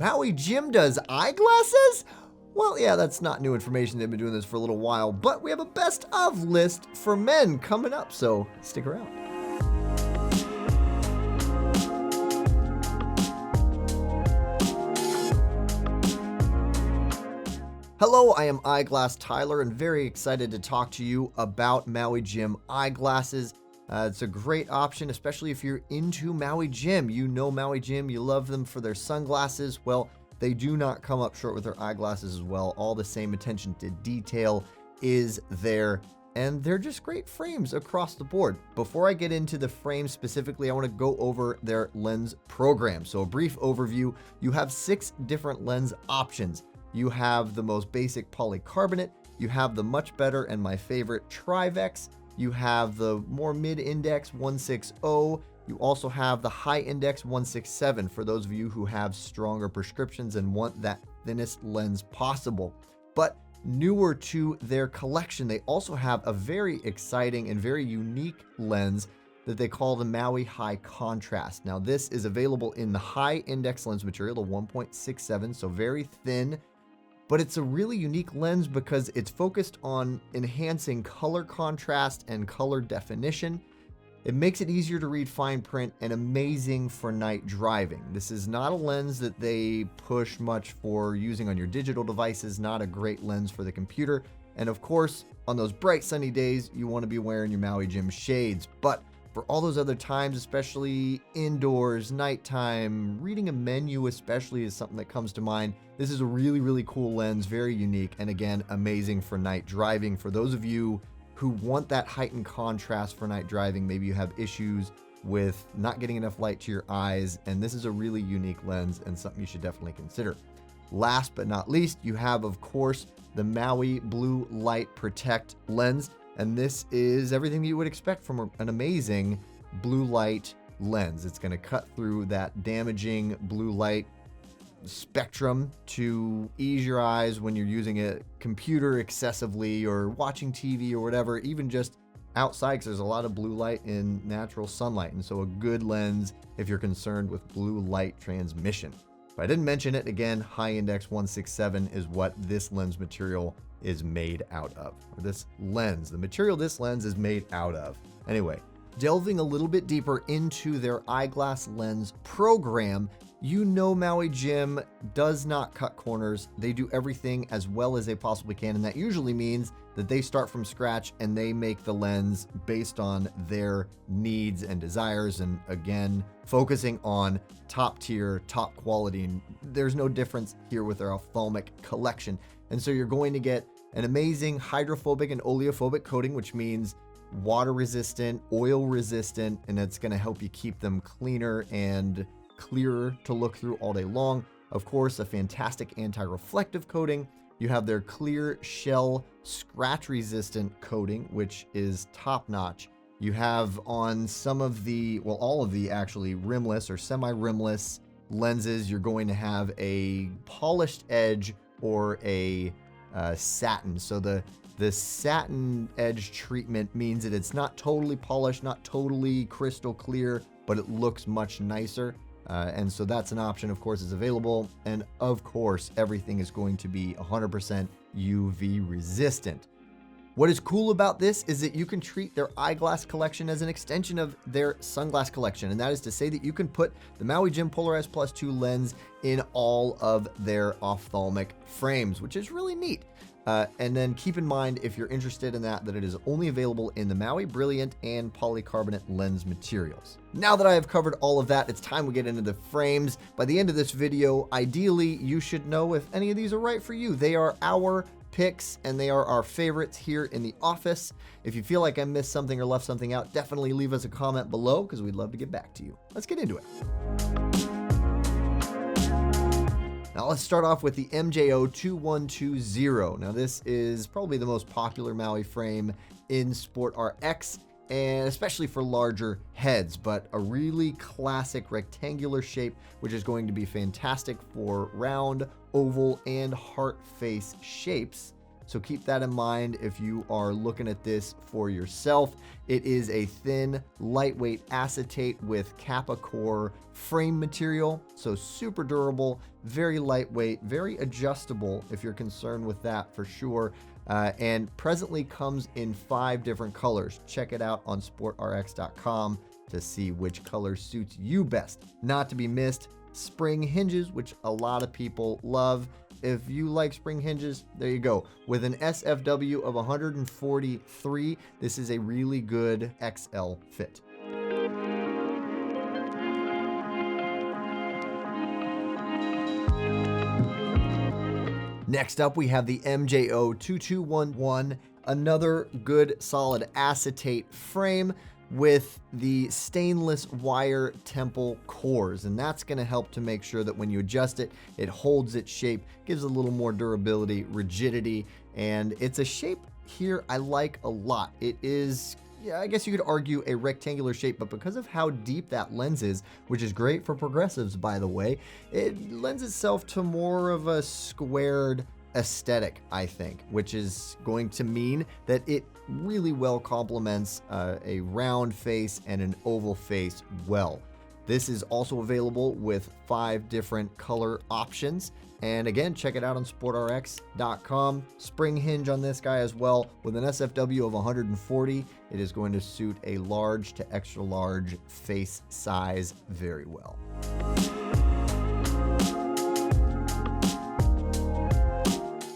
Maui Jim does eyeglasses? Well, yeah, that's not new information. They've been doing this for a little while, but we have a best of list for men coming up, so stick around. Hello, I am Eyeglass Tyler and very excited to talk to you about Maui Jim eyeglasses. It's a great option, especially if you're into Maui Jim. You know Maui Jim, you love them for their sunglasses. Well, they do not come up short with their eyeglasses as well. All the same attention to detail is there, and they're just great frames across the board. Before I get into the frame specifically, I want to go over their lens program. So a brief overview, you have 6 different lens options. You have the most basic polycarbonate, you have the much better and my favorite Trivex, you have the more mid-index 160, you also have the high-index 167 for those of you who have stronger prescriptions and want that thinnest lens possible. But newer to their collection, they also have a very exciting and very unique lens that they call the Maui High Contrast. Now this is available in the high-index lens material, the 1.67, so very thin. But it's a really unique lens because it's focused on enhancing color contrast and color definition. It makes it easier to read fine print and amazing for night driving. This is not a lens that they push much for using on your digital devices, not a great lens for the computer. And of course, on those bright sunny days, you want to be wearing your Maui Jim shades. But for all those other times, especially indoors, nighttime, reading a menu especially is something that comes to mind. This is a really, really cool lens, very unique, and again, amazing for night driving. For those of you who want that heightened contrast for night driving, maybe you have issues with not getting enough light to your eyes, and this is a really unique lens and something you should definitely consider. Last but not least, you have, of course, the Maui Blue Light Protect lens. And this is everything that you would expect from an amazing blue light lens. It's going to cut through that damaging blue light spectrum to ease your eyes when you're using a computer excessively or watching TV or whatever, even just outside, because there's a lot of blue light in natural sunlight. And so a good lens if you're concerned with blue light transmission. If I didn't mention it, again, high index 167 is what this lens material is made out of, or this lens, the material this lens is made out of. Anyway, delving a little bit deeper into their eyeglass lens program, you know Maui Jim does not cut corners. They do everything as well as they possibly can, and that usually means that they start from scratch and they make the lens based on their needs and desires, and again, focusing on top tier, top quality. And there's no difference here with their ophthalmic collection. And so you're going to get an amazing hydrophobic and oleophobic coating, which means water resistant, oil resistant, and it's going to help you keep them cleaner and clearer to look through all day long. Of course, a fantastic anti-reflective coating. You have their clear shell scratch resistant coating, which is top notch. You have on some of the, well, all of the actually rimless or semi-rimless lenses, you're going to have a polished edge or a satin. So the satin edge treatment means that it's not totally polished, not totally crystal clear, but it looks much nicer. And so that's an option, of course, is available. And of course, everything is going to be 100% UV resistant. What is cool about this is that you can treat their eyeglass collection as an extension of their sunglass collection. And that is to say that you can put the Maui Jim Polaris Plus 2 lens in all of their ophthalmic frames, which is really neat. And then keep in mind, if you're interested in that it is only available in the Maui Brilliant and polycarbonate lens materials. Now that I have covered all of that, it's time we get into the frames. By the end of this video, ideally, you should know if any of these are right for you. They are our picks and they are our favorites here in the office. If you feel like I missed something or left something out, definitely leave us a comment below because we'd love to get back to you. Let's get into it. Now let's start off with the MJO 2120. Now this is probably the most popular Maui frame in SportRx, and especially for larger heads, but a really classic rectangular shape, which is going to be fantastic for round, oval, and heart face shapes. So keep that in mind if you are looking at this for yourself. It is a thin, lightweight acetate with Kappa core frame material. So super durable, very lightweight, very adjustable if you're concerned with that for sure. And presently comes in 5 different colors. Check it out on SportRx.com to see which color suits you best. Not to be missed, spring hinges, which a lot of people love. If you like spring hinges, there you go. With an SFW of 143, this is a really good XL fit. Next up, we have the MJO 2211, another good solid acetate frame with the stainless wire temple cores, and that's going to help to make sure that when you adjust it, it holds its shape, gives a little more durability, rigidity, and it's a shape here I like a lot. It is, yeah, I guess you could argue a rectangular shape, but because of how deep that lens is, which is great for progressives, by the way, it lends itself to more of a squared aesthetic, I think, which is going to mean that it really well complements a round face and an oval face well. This is also available with 5 different color options. And again, check it out on SportRx.com. Spring hinge on this guy as well. With an SFW of 140, it is going to suit a large to extra large face size very well.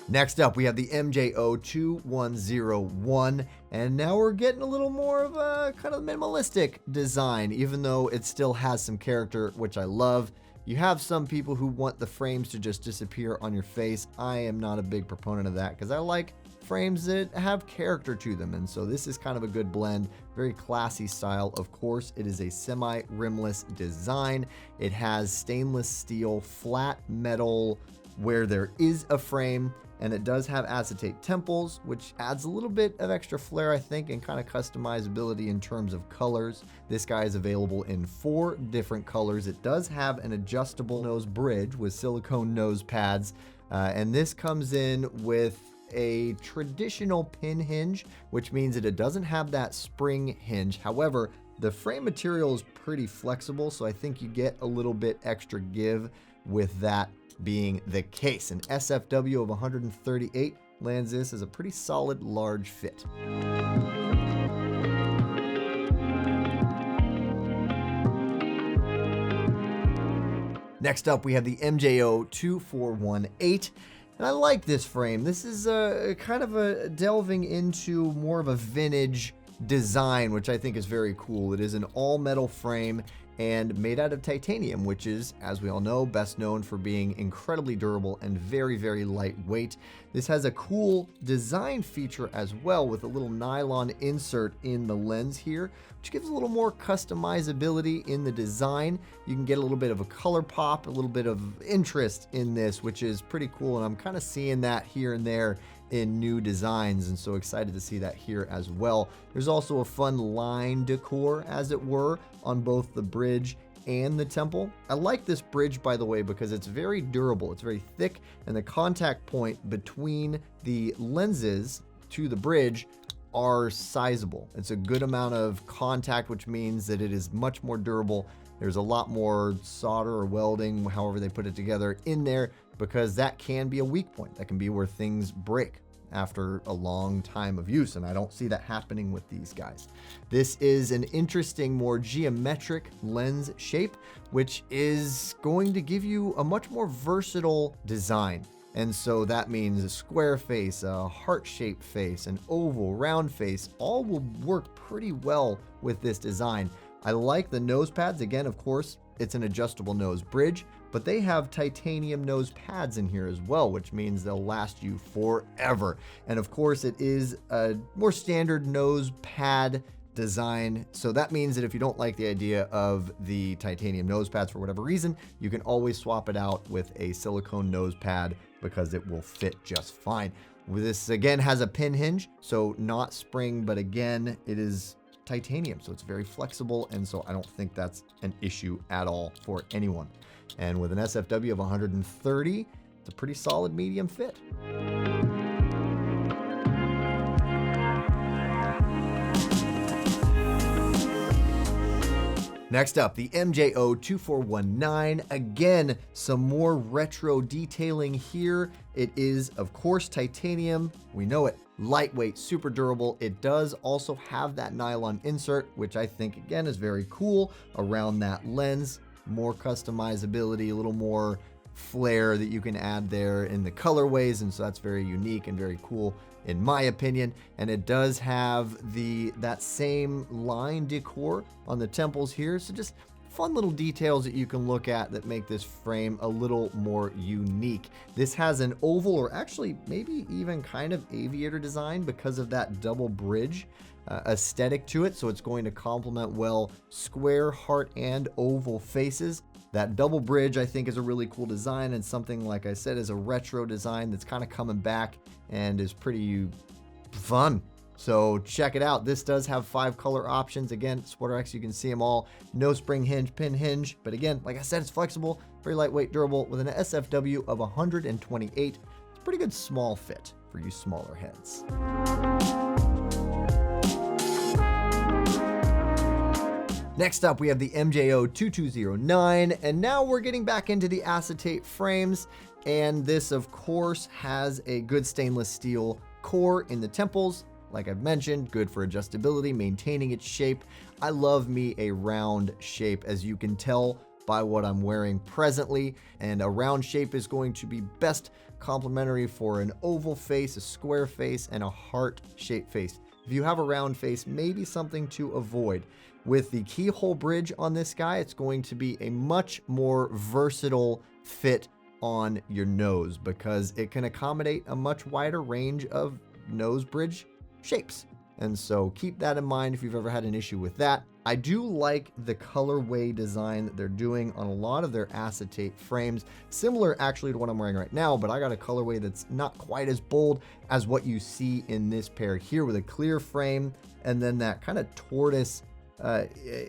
Next up, we have the MJO 2101, and now we're getting a little more of a kind of minimalistic design, even though it still has some character, which I love. You have some people who want the frames to just disappear on your face. I am not a big proponent of that because I like frames that have character to them, and so this is kind of a good blend. Very classy style. Of course, it is a semi-rimless design. It has stainless steel flat metal where there is a frame, and it does have acetate temples, which adds a little bit of extra flair, I think, and kind of customizability in terms of colors. This guy is available in 4 different colors. It does have an adjustable nose bridge with silicone nose pads, and this comes in with a traditional pin hinge, which means that it doesn't have that spring hinge. However, the frame material is pretty flexible, so I think you get a little bit extra give with that being the case. An SFW of 138 lands this as a pretty solid large fit. Next up, we have the MJO 2418. And I like this frame. This is kind of a delving into more of a vintage design, which I think is very cool. It is an all metal frame and made out of titanium, which is, as we all know, best known for being incredibly durable and very, very lightweight. This has a cool design feature as well with a little nylon insert in the lens here, which gives a little more customizability in the design. You can get a little bit of a color pop, a little bit of interest in this, which is pretty cool, and I'm kind of seeing that here and there in new designs, and so excited to see that here as well. There's also a fun line decor, as it were, on both the bridge and the temple. I like this bridge, by the way, because it's very durable. It's very thick, and the contact point between the lenses to the bridge are sizable. It's a good amount of contact, which means that it is much more durable. There's a lot more solder or welding, however they put it together, in there, because that can be a weak point. That can be where things break after a long time of use, and I don't see that happening with these guys. This is an interesting, more geometric lens shape, which is going to give you a much more versatile design. And so that means a square face, a heart-shaped face, an oval, round face, all will work pretty well with this design. I like the nose pads. Again, of course, it's an adjustable nose bridge, but they have titanium nose pads in here as well, which means they'll last you forever. And of course, it is a more standard nose pad design. So that means that if you don't like the idea of the titanium nose pads for whatever reason, you can always swap it out with a silicone nose pad because it will fit just fine. This again has a pin hinge, so not spring, but again, it is titanium, so it's very flexible, and so I don't think that's an issue at all for anyone. And with an SFW of 130, it's a pretty solid medium fit. Next up, the MJO2419. Again, some more retro detailing here. It is, of course, titanium. We know it. Lightweight, super durable. It does also have that nylon insert, which I think, again, is very cool around that lens. More customizability, a little more flair that you can add there in the colorways, and so that's very unique and very cool in my opinion. And it does have that same line decor on the temples here, so just fun little details that you can look at that make this frame a little more unique. This has an oval, or actually maybe even kind of aviator design because of that double bridge aesthetic to it, so it's going to complement well square, heart, and oval faces. That double bridge, I think, is a really cool design, and something, like I said, is a retro design that's kind of coming back and is pretty fun. So check it out. This does have 5 color options. Again, SportRx, you can see them all. No spring hinge, pin hinge. But again, like I said, it's flexible, very lightweight, durable, with an SFW of 128. It's a pretty good small fit for you smaller heads. Next up, we have the MJO2209, and now we're getting back into the acetate frames, and this, of course, has a good stainless steel core in the temples. Like I've mentioned, good for adjustability, maintaining its shape. I love me a round shape, as you can tell by what I'm wearing presently, and a round shape is going to be best complementary for an oval face, a square face, and a heart-shaped face. If you have a round face, maybe something to avoid. With the keyhole bridge on this guy, it's going to be a much more versatile fit on your nose because it can accommodate a much wider range of nose bridge shapes. And so keep that in mind if you've ever had an issue with that. I do like the colorway design that they're doing on a lot of their acetate frames, similar actually to what I'm wearing right now, but I got a colorway that's not quite as bold as what you see in this pair here, with a clear frame and then that kind of tortoise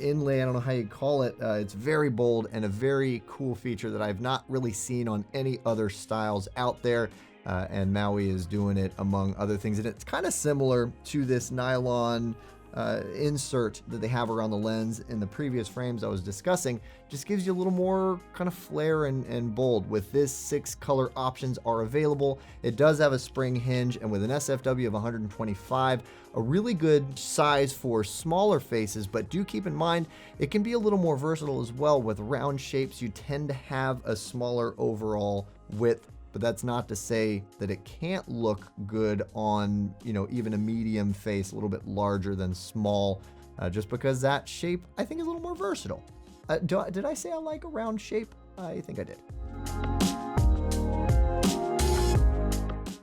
inlay. I don't know how you call it. It's very bold and a very cool feature that I've not really seen on any other styles out there. And Maui is doing it among other things. And it's kind of similar to this nylon insert that they have around the lens in the previous frames I was discussing. Just gives you a little more kind of flair and bold. With this, 6 color options are available. It does have a spring hinge, and with an SFW of 125, a really good size for smaller faces, but do keep in mind it can be a little more versatile as well. With round shapes, you tend to have a smaller overall width, but that's not to say that it can't look good on, even a medium face, a little bit larger than small, just because that shape, I think, is a little more versatile. Did I say I like a round shape? I think I did.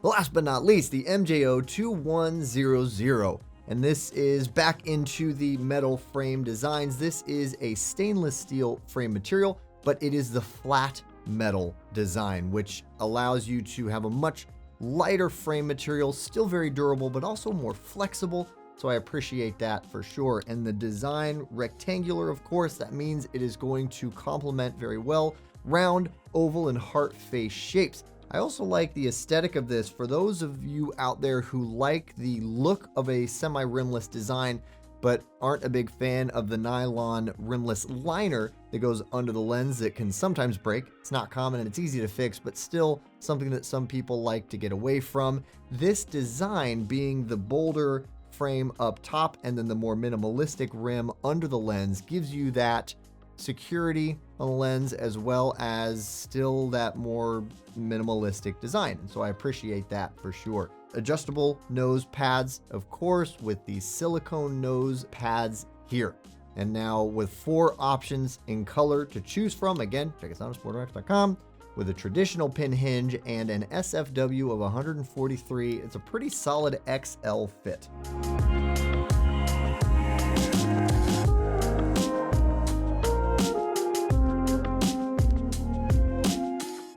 Last but not least, the MJO2100. And this is back into the metal frame designs. This is a stainless steel frame material, but it is the flat metal design, which allows you to have a much lighter frame material, still very durable, but also more flexible. So I appreciate that for sure. And the design, rectangular, of course, that means it is going to complement very well round, oval, and heart face shapes. I also like the aesthetic of this. For those of you out there who like the look of a semi-rimless design, but aren't a big fan of the nylon rimless liner that goes under the lens that can sometimes break. It's not common and it's easy to fix, but still something that some people like to get away from. This design, being the bolder frame up top and then the more minimalistic rim under the lens, gives you that security on the lens as well as still that more minimalistic design. And so I appreciate that for sure. Adjustable nose pads, of course, with the silicone nose pads here. And now with 4 options in color to choose from. Again, check us out at SportRx.com. With a traditional pin hinge and an SFW of 143, it's a pretty solid XL fit.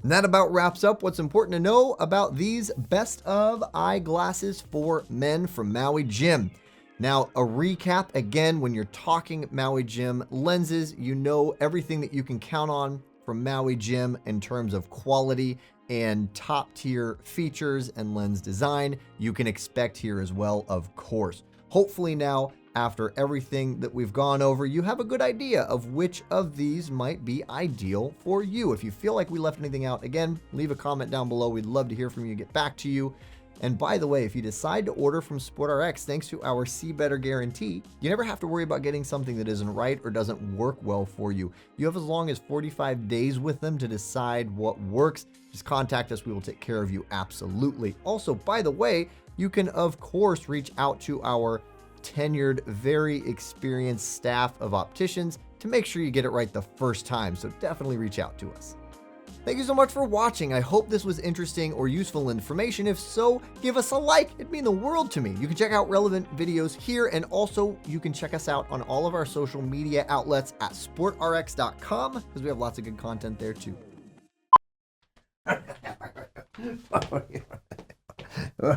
And that about wraps up what's important to know about these best of eyeglasses for men from Maui Jim. Now, a recap again, when you're talking Maui Jim lenses, you know everything that you can count on from Maui Jim in terms of quality and top tier features and lens design. You can expect here as well, of course. Hopefully now after everything that we've gone over, you have a good idea of which of these might be ideal for you. If you feel like we left anything out, again, leave a comment down below. We'd love to hear from you, get back to you. And by the way, if you decide to order from SportRx, thanks to our See Better guarantee, you never have to worry about getting something that isn't right or doesn't work well for you. You have as long as 45 days with them to decide what works. Just contact us. We will take care of you absolutely. Also, by the way, you can, of course, reach out to our tenured, very experienced staff of opticians to make sure you get it right the first time. So definitely reach out to us. Thank you so much for watching. I hope this was interesting or useful information. If so, give us a like. It'd mean the world to me. You can check out relevant videos here, and also you can check us out on all of our social media outlets at sportrx.com, because we have lots of good content there too. Oh, yeah.